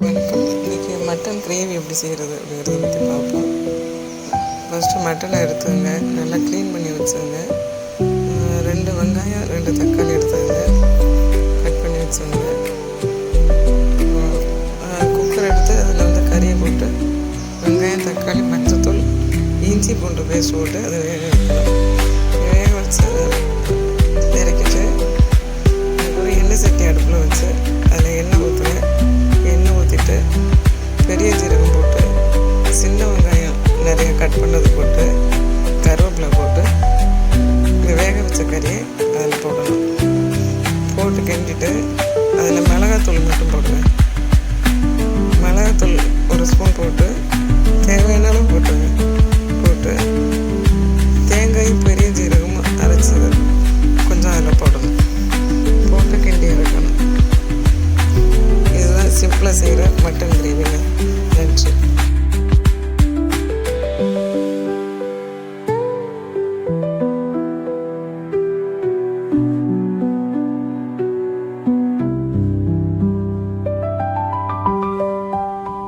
வணக்கம். இன்றைக்கி mutton gravy எப்படி செய்கிறது அப்படிங்கிறத பற்றி பார்ப்போம். ஃபஸ்ட்டு மட்டனை எடுத்துங்க, நல்லா க்ளீன் பண்ணி வச்சுங்க. 2 வெங்காயம் 2 தக்காளி எடுத்துங்க, கட் பண்ணி வச்சுங்க. குக்கர் எடுத்து அதில் கறியை போட்டு வெங்காயம் தக்காளி மஞ்சத்தூள் இஞ்சி பூண்டு பேஸ்ட் போட்டு அதை வேக வச்சு இறக்கிட்டு ஒரு எண்ணெய் சட்டி அடுப்பில் வச்சு அதில் எண்ணெய் ஊற்றுங்க. எண்ணெய் ஊற்றிட்டு பெரிய ஜீரகம் போட்டு சின்ன வெங்காயம் நிறைய கட் பண்ணது போட்டு கருவேப்பிலை போட்டு வேக வச்ச கறியை அதில் போடணும். போட்டு கிண்டிட்டு அதில் மிளகாத்தூள் மட்டும் போடுவேன். மிளகாத்தூள் 1 ஸ்பூன் போட்டு தேவையான அளவு போட்டுருங்க. போட்டு தேங்காயும் பெரிய ஜீரகமும் அரைச்சது கொஞ்சம் அதில் போடணும். போட்டு கிண்டி இறக்கணும். இதுதான் சிம்பிளாக செய்கிற மட்டன் கிரேவிங்க. நன்றி.